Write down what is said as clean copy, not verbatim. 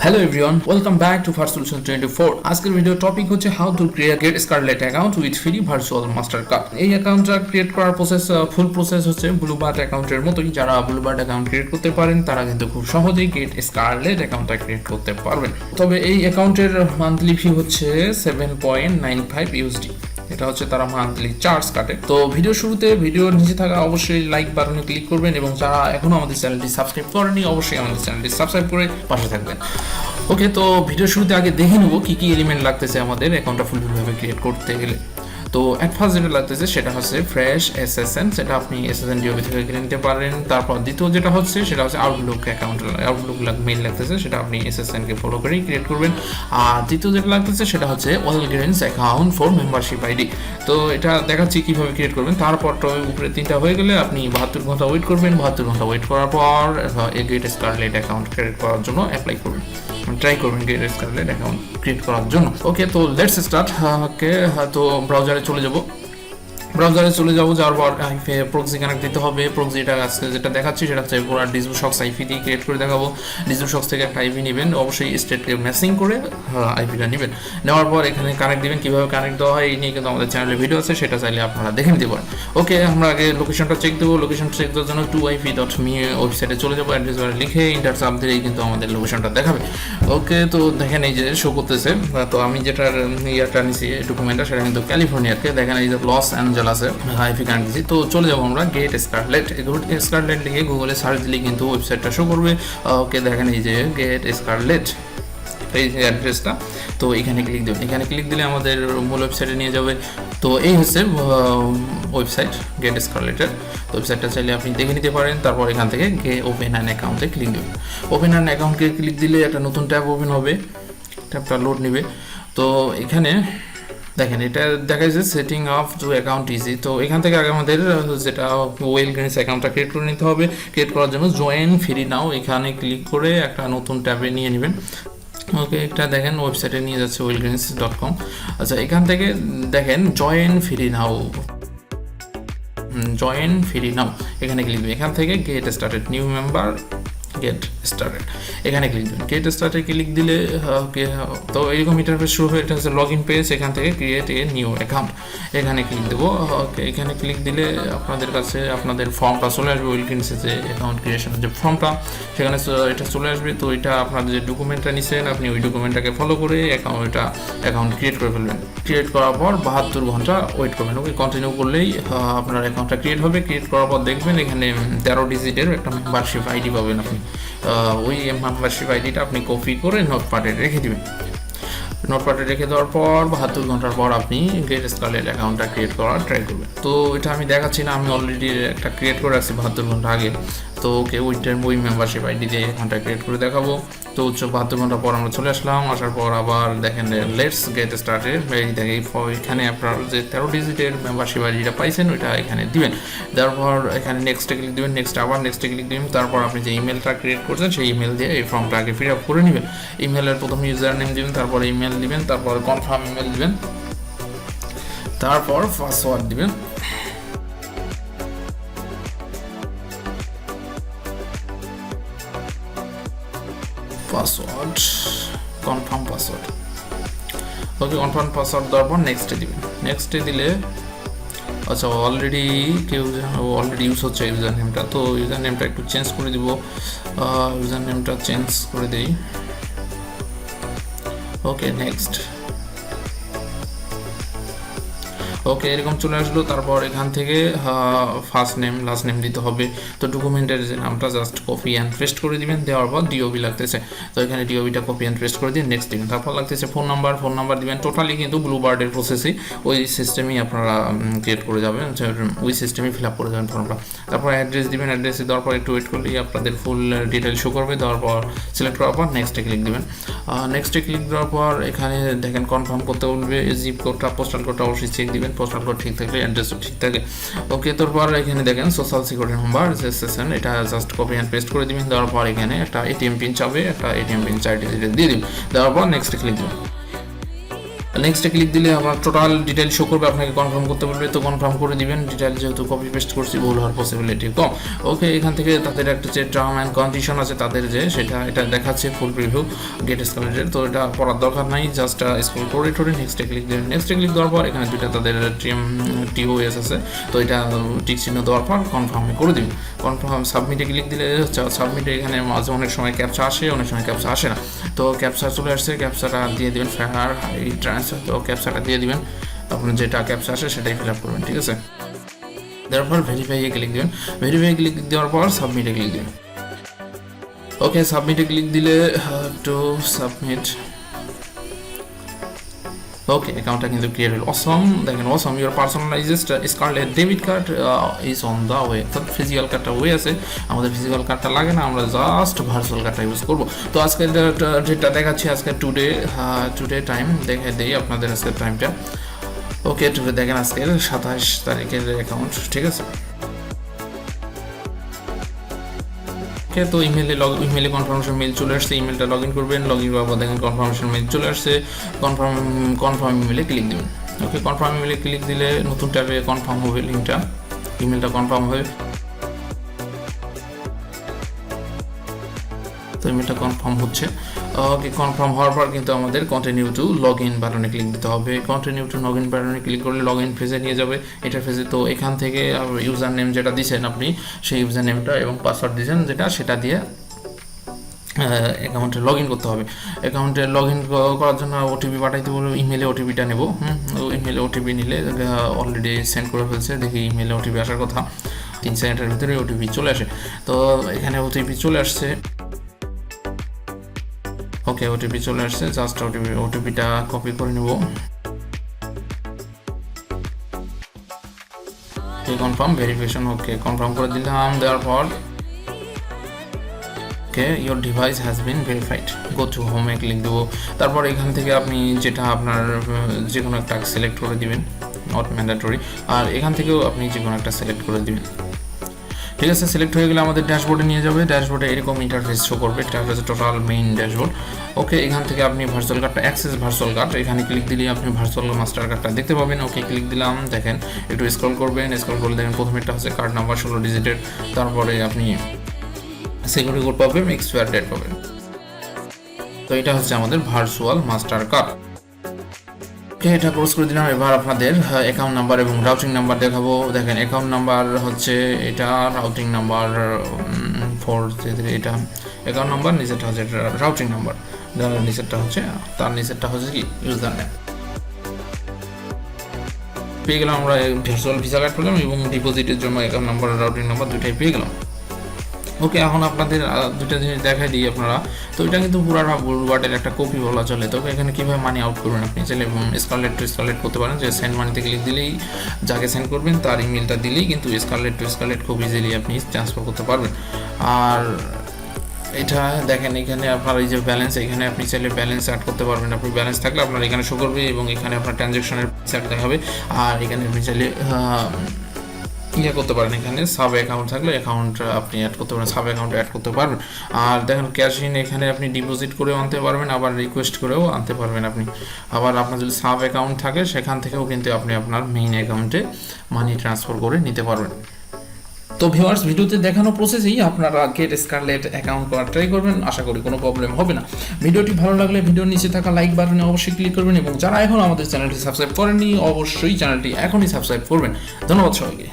Hello everyone, welcome back to First Solution 24. আজকের video topic হচ্ছে how to create GetScarlet account with free virtual Mastercard. এই অ্যাকাউন্টটা create করার ফুল process হচ্ছে Bluebird অ্যাকাউন্টের মতোই। যারা ব্লুবার্ড অ্যাকাউন্ট ক্রিয়েট করতে পারেন তারা কিন্তু খুব সহজেই GetScarlet অ্যাকাউন্টটা ক্রিয়েট করতে পারবেন। তবে এই অ্যাকাউন্টের মান্থলি ফি হচ্ছে 7.95 USD। এটা হচ্ছে তারা মান্থলি চার্জ কাটে। তো ভিডিও শুরুতে ভিডিওর নিচে থাকা অবশ্যই লাইক বাটনে ক্লিক করবেন এবং যারা এখনো আমাদের চ্যানেলটি সাবস্ক্রাইব করেনি অবশ্যই আমাদের চ্যানেলটি সাবস্ক্রাইব করে পাশে থাকবেন। ওকে, তো ভিডিও শুরুতে আগে দেখে নেবো কি কি এলিমেন্ট লাগতেছে আমাদের অ্যাকাউন্টটা ফুলভাবে ক্রিয়েট করতে গেলে। তো অ্যাট ফার্স্ট যেটা লাগতেছে সেটা হচ্ছে ফ্রেশ SSN, সেটা আপনি SSN ডিওবি থেকে কিনে নিতে পারেন। তারপর দ্বিতীয় যেটা হচ্ছে সেটা হচ্ছে আউটলুক অ্যাকাউন্ট, আউটলুক মেইল লাগতেছে, সেটা আপনি SSN কে ফলো করেই ক্রিয়েট করবেন। আর দ্বিতীয় যেটা লাগতেছে সেটা হচ্ছে ওয়েলগ্রেন্স অ্যাকাউন্ট ফর মেম্বারশিপ আইডি। তো এটা দেখাচ্ছি কিভাবে ক্রিয়েট করবেন। তারপর উপরে তিনটা হয়ে গেলে আপনি 72 ঘন্টা ওয়েট করবেন। 72 ঘন্টা ওয়েট করার পর GetScarlet অ্যাকাউন্ট ক্রিয়েট করার জন্য অ্যাপ্লাই করবেন, ট্রাই করবেন GetScarlet অ্যাকাউন্ট ক্রিয়েট করার জন্য। ওকে, তো লেটস স্টার্ট। ওকে, তো ব্রাউজারে চলে যাব। যাওয়ার পর প্রক্সি কানেক্ট দিতে হবে। প্রক্সিটা আজকে যেটা দেখাচ্ছি সেটা হচ্ছে পুরো ডিজুশক্স আইপি দিয়ে ক্রিয়েট করে দেখাবো। ডিজুশক্স থেকে একটা আইপি নেবেন, অবশ্যই স্টেটকে ম্যাচিং করে আইপিটা নেবেন। নেওয়ার পর এখানে কানেক্ট দিবেন। কীভাবে কানেক্ট দেওয়া হয় এই নিয়ে কিন্তু আমাদের চ্যানেলে ভিডিও আছে, সেটা চাইলে আপনারা দেখে নিতে পারেন। ওকে, আমরা আগে লোকেশনটা চেক দেবো। লোকেশন চেক দেওয়ার জন্য 2ip.me ওয়েবসাইটে চলে যাবো। অ্যাড্রেস বারে লিখে ইন্টার চাপ দিলেই কিন্তু আমাদের লোকেশনটা দেখাবে। ওকে, তো দেখেন এই যে শো করতেছে। তো আমি যেটার ইয়ারটা নিছি ডকুমেন্টটা সেটা কিন্তু ক্যালিফোর্নিয়াকে, দেখেন এই যে লস অ্যাঞ্জেলাসে আইপি কানেক্ট দিচ্ছি। তো চলে যাবো আমরা GetScarlet লিখে গুগলে সার্চ দিলে কিন্তু ওয়েবসাইটটা শো করবে। ওকে, দেখেন এই যে GetScarlet এই যে অ্যাড্রেসটা। তো এখানে ক্লিক দেবেন। এখানে ক্লিক দিলে আমাদের মূল ওয়েবসাইটে নিয়ে যাবে। তো এই হচ্ছে ওয়েবসাইট GetScarletের। তো ওয়েবসাইটটা চাইলে আপনি দেখে নিতে পারেন। তারপর এখান থেকে ওপেন অ্যান অ্যাকাউন্টে ক্লিক দেবেন। ওপেন অ্যান অ্যাকাউন্টে ক্লিক দিলে একটা নতুন ট্যাব ওপেন হবে, ট্যাবটা লোড নেবে। তো এখানে দেখেন এটা দেখা যাচ্ছে setting up to account easy. তো এখান থেকে আগে আমাদের যেটা ওয়েলগ্রেন্স অ্যাকাউন্টটা ক্রিয়েট করে নিতে হবে। ক্রিয়েট করার জন্য জয়েন ফ্রি নাও এখানে ক্লিক করে একটা নতুন ট্যাবে নিয়ে নেবেন। ওকে, একটা দেখেন ওয়েবসাইটে নিয়ে যাচ্ছে wellgreens.com। আচ্ছা, এখান থেকে দেখেন জয়েন ফ্রি নাও এখানে ক্লিক দেবেন। এখান থেকে get started new member get started এখানে ক্লিক দেবেন। গেট স্টার্টেড ক্লিক দিলে ওকে, তো এরকম ইন্টারফেস শুরু হয়ে এটা হচ্ছে লগ ইন পেজ। এখান থেকে ক্রিয়েট এ নিউ অ্যাকাউন্ট এখানে ক্লিক দেবো। ওকে, এখানে ক্লিক দিলে আপনাদের কাছে আপনাদের ফর্মটা চলে আসবে। ওয়েলগ্রেন্সের যে অ্যাকাউন্ট ক্রিয়েশনের যে ফর্মটা সেখানে এটা চলে আসবে। তো এটা আপনাদের যে ডকুমেন্টটা নিছেন আপনি ওই ডকুমেন্টটাকে ফলো করে অ্যাকাউন্ট ক্রিয়েট করে ফেলবেন। ক্রিয়েট করার পর 72 ঘন্টা ওয়েট করবেন। ওকে, কন্টিনিউ করলেই আপনার অ্যাকাউন্টটা ক্রিয়েট হবে। ক্রিয়েট করার পর দেখবেন এখানে 13 ডিজিটের একটা মেম্বারশিপ আইডি পাবেন আপনি। ওই মেম্বারশিপ আইডিটা আপনি কপি করে নোটপ্যাডে রেখে দেবেন। নোটপ্যাডে রেখে দেওয়ার পর 72 ঘন্টার পর আপনি GetScarlet অ্যাকাউন্টটা ক্রিয়েট করার ট্রাই করবেন। তো এটা আমি দেখাচ্ছি না, আমি অলরেডি একটা ক্রিয়েট করে রাখছি 72 ঘন্টা আগে। তো ওকে, ওই মেম্বারশিপ আইডি দিয়ে অ্যাকাউন্টটা ক্রিয়েট করে দেখাবো। তো 72 ঘন্টা পর আমরা চলে আসলাম। আসার পর আবার দেখেন লেটস গেট স্টার্টেড। এখানে আপনার যে 13 ডিজিটের মেম্বারশিপ আইডিটা পাইছেন ওইটা এখানে দিবেন। দেওয়ার পর এখানে নেক্সটে ক্লিক দিবেন। নেক্সটে ক্লিক দিবেন। তারপর আপনি যে ইমেলটা ক্রিয়েট করছেন সেই ইমেল দিয়ে এই ফর্মটা আগে ফিল আপ করে নেবেন। ইমেলের প্রথম ইউজার নেম দিবেন, তারপর ইমেল দিবেন, তারপর কনফার্ম ইমেল দিবেন, তারপর পাসওয়ার্ড দিবেন। Password confirm password. Okay, confirm password দেওয়ার পর নেক্সটে দিবেন। নেক্সটে দিলে আচ্ছা অলরেডি ইউজ হচ্ছে ইউজার নেমটা। তো ইউজার নেমটা একটু চেঞ্জ করে দিব। ইউজার নেমটা চেঞ্জ করে দিই। ওকে, নেক্সট। ওকে, এরকম চলে আসলো। তারপর এখান থেকে ফার্স্ট নেম লাস্ট নেম দিতে হবে। তো ডকুমেন্টের যে নামটা জাস্ট কপি অ্যান্ড পেস্ট করে দিবেন। দেওয়ার পর ডিওবি লাগতেছে, তো এখানে ডিওবিটা কপি অ্যান্ড পেস্ট করে দিয়ে নেক্সট দিবেন। তারপর লাগতেছে ফোন নাম্বার দিবেন। টোটালি কিন্তু ব্লুবার্ডের প্রসেসই ওই সিস্টেমেই আপনারা ক্রিয়েট করে যাবেন, ওই সিস্টেমেই ফিল আপ করে যাবেন ফর্মটা। তারপর অ্যাড্রেস দিবেন। অ্যাড্রেসে দেওয়ার পর একটু ওয়েট করলেই আপনাদের ফুল ডিটেল শো করবে। দেওয়ার পর সিলেক্ট করার পর নেক্সটে ক্লিক দেবেন। নেক্সটে ক্লিক দেওয়ার পর এখানে দেখেন কনফার্ম করতে বলবে। জিপ কোডটা পোস্টাল কোডটা অবশ্যই চেক দিবেন। পোস্টাল কোড ঠিক থাকলে অ্যাড্রেসও ঠিক থাকে। ওকে, তারপর এখানে দেখেন সোশ্যাল সিকিউরিটি নাম্বার সেশন, এটা জাস্ট কপি অ্যান্ড পেস্ট করে দিবেন। দেওয়ার পর এখানে একটা এটিএম পিন চাবে, একটা এটিএম পিন 4 ডিজিটের দিয়ে দিবেন। দেওয়ার পর নেক্সটে ক্লিক দেবেন। নেক্সটে ক্লিক দিলে আমার টোটাল ডিটেল শো করবে, আপনাকে কনফার্ম করতে বলবে, তো কনফার্ম করে দিবেন। ডিটেল যেহেতু কপি পেস্ট করছি ভুল হওয়ার পসিবিলিটি কম। ওকে, এখান থেকে তাদের একটা যে টার্ম অ্যান্ড কন্ডিশন আছে তাদের যে এটা দেখাচ্ছে ফুল প্রিভিউ GetScarlet, তো এটা পড়ার দরকার নাই, জাস্ট স্ক্রল করে নেক্সটে ক্লিক দিবেন। নেক্সটে ক্লিক দেওয়ার পর এখানে দুইটা তাদের TOS আছে, তো এটা টিক চিহ্ন দেওয়ার পর কনফার্মে করে দিবেন। কনফার্ম সাবমিটে ক্লিক দিলে সাবমিটে এখানে মাঝে অনেক সময় ক্যাপচা আসে, অনেক সময় ক্যাপচা আসে না, তো ক্যাপচা চলে আসছে, ক্যাপচাটা দিয়ে দেবেন ফেয়ার এই ট্রান্সফার, তো ক্যাপচাটা দিয়ে দিবেন, আপনার যেটা ক্যাপচা আসে সেটাই ফিল আপ করবেন, ঠিক আছে। দেওয়ার পর ভেরিফাইয়ে ক্লিক দিবেন, ভেরিফাই ক্লিক দেওয়ার পর সাবমিটে ক্লিক দিবেন। ওকে, সাবমিটে ক্লিক দিলে টু সাবমিট। ওকে, অ্যাকাউন্টটা কিন্তু ক্রিয়েট হলো। অসম, দেখেন awesome, your personalised scarlet debit card is on the way. অর্থাৎ ফিজিক্যাল কার্ডটা ওয়ে আছে, আমাদের ফিজিক্যাল কার্ডটা লাগে না, আমরা জাস্ট ভার্চুয়াল কার্ডটা ইউজ করবো। তো আজকে যেটা দেখাচ্ছি আজকে টুডে টাইম দেখে দিই আপনাদের আজকের টাইমটা। ওকে, টুডে দেখেন আজকের 27 তারিখের অ্যাকাউন্ট, ঠিক আছে। ওকে, তো ইমেলে কনফার্মেশন মেল চলে আসছে, ইমেলটা লগ ইন করবেন, লগ ইন করার পর দেখেন কনফার্মেশন মেল চলে আসছে, কনফার্ম ইমেলে ক্লিক দেবেন। ওকে, কনফার্ম ইমেলে ক্লিক দিলে নতুন ট্যাবে কনফার্ম হবে, লিঙ্কটা ইমেলটা কনফার্ম হবে, তো ইমেলটা কনফার্ম হচ্ছে। ওকে, কনফার্ম হওয়ার পর কিন্তু আমাদের কন্টিনিউ টু লগ ইন বাটনে ক্লিক দিতে হবে। কন্টিনিউ টু লগ ইন বাটনে ক্লিক করলে লগ ইন ফেজে নিয়ে যাবে, এটা ফেজে। তো এখান থেকে ইউজার নেম যেটা দিয়েছেন আপনি, সেই ইউজার নেমটা এবং পাসওয়ার্ড দিয়েছেন সেটা দিয়ে অ্যাকাউন্টে লগ ইন করতে হবে। অ্যাকাউন্টে লগ ইন করার জন্য ওটিপি পাঠাইতে বলবো, ইমেলে ওটিপিটা নেব। ইমেলে ওটিপি নিলে অলরেডি সেন্ড করে ফেলছে, দেখি ইমেলে ওটিপি আসার কথা, 3 সেকেন্ডের ভিতরে ওটিপি চলে আসে। তো এখানে ওটিপি চলে আসছে। ওকে, ওটিপি চলে আসছে, জাস্ট ওটিপিটা কপি করে নেব। কনফার্ম ভেরিফিকেশন, ওকে কনফার্ম করে দিলাম। দেওয়ার পর okay, your device has been verified, go to হোমে ক্লিক দেবো। তারপর এখান থেকে আপনি যেটা আপনার যে কোনো একটা সিলেক্ট করে দিবেন, নট ম্যান্ডেটরি, আর এখান থেকেও আপনি যে কোনো একটা সিলেক্ট করে দিবেন, ঠিক আছে। সিলেক্ট হয়ে গেলে আমাদের ড্যাশবোর্ডে নিয়ে যাবে, ড্যাশবোর্ডে এরকম ইন্টারফেস শো করবে, এটা হচ্ছে টোটাল মেইন ড্যাশবোর্ড। ওকে, এখান থেকে আপনি ভার্চুয়াল কার্ডটা অ্যাক্সেস ভার্চুয়াল কার্ড, এখানে ক্লিক দিলে আপনি ভার্চুয়াল মাস্টার কার্ডটা দেখতে পাবেন। ওকে, ক্লিক দিলাম, দেখেন একটু স্ক্রল করবেন, স্ক্রল করলে দেখেন প্রথমেরটা হচ্ছে কার্ড নাম্বার 16 ডিজিটের, তারপরে আপনি সিকিউরিটি কোড পাবেন, এক্সপায়ার ডেট পাবেন। তো এটা হচ্ছে আমাদের ভার্চুয়াল মাস্টার কার্ড। ওকে, এটা ক্লোজ করে দিলাম। এবার আপনাদের অ্যাকাউন্ট নাম্বার এবং রাউটিং নাম্বার দেখাবো। দেখেন অ্যাকাউন্ট নাম্বার হচ্ছে এটা, রাউটিং নাম্বার 433, এটা অ্যাকাউন্ট নাম্বার, নিচেরটা হচ্ছে রাউটিং নাম্বার, নিচেরটা হচ্ছে কি ইউজার নেম। পেয়ে গেলাম আমরা ভার্চুয়াল ভিসা কার্ড পেলাম এবং ডিপোজিটের জন্য অ্যাকাউন্ট নাম্বার আর রাউটিং নাম্বার দুটাই পেয়ে গেলাম। ওকে, এখন আপনাদের দুটা জিনিস দেখাই দিই আপনারা। তো এটা কিন্তু পুরাটা বুলবার্ডের একটা কপি বলা চলে। তবে এখানে কীভাবে মানি আউট করবেন, আপনি চাইলে স্কারলেট টু স্কারলেট করতে পারেন, যে সেন্ড মানিতে ক্লিক দিলেই যাকে সেন্ড করবেন তার ইমেলটা দিলেই কিন্তু স্কারলেট টু স্কারলেট খুব ইজিলি আপনি ট্রান্সফার করতে পারবেন। আর এটা দেখেন এখানে আপনার এই যে ব্যালেন্স, এখানে আপনি চাইলে ব্যালেন্স অ্যাড করতে পারবেন, আপনি ব্যালেন্স থাকলে আপনার এখানে শো করবে এবং এখানে আপনার ট্রানজ্যাকশনের অ্যাড দেখাবে। আর এখানে আপনি চাইলে করতে পারেন, এখানে সাব অ্যাকাউন্ট থাকলে অ্যাকাউন্ট আপনি অ্যাড করতে পারেন, সাব অ্যাকাউন্ট অ্যাড করতে পারবেন। আর দেখেন ক্যাশ ইন, এখানে আপনি ডিপোজিট করেও আনতে পারবেন, আবার রিকোয়েস্ট করেও আনতে পারবেন আপনি। আবার আপনার যদি সাব অ্যাকাউন্ট থাকে সেখান থেকেও কিন্তু আপনি আপনার মেইন অ্যাকাউন্টে মানি ট্রান্সফার করে নিতে পারবেন। তো ভিউয়ার্স, ভিডিওতে দেখানো প্রসেসেই আপনারা GetScarlet অ্যাকাউন্ট করার ট্রাই করবেন, আশা করি কোনো প্রবলেম হবে না। ভিডিওটি ভালো লাগলে ভিডিওর নিচে থাকা লাইক বাটনে অবশ্যই ক্লিক করবেন এবং যারা এখন আমাদের চ্যানেলটি সাবস্ক্রাইব করেননি অবশ্যই চ্যানেলটি এখনই সাবস্ক্রাইব করবেন। ধন্যবাদ সবাইকে।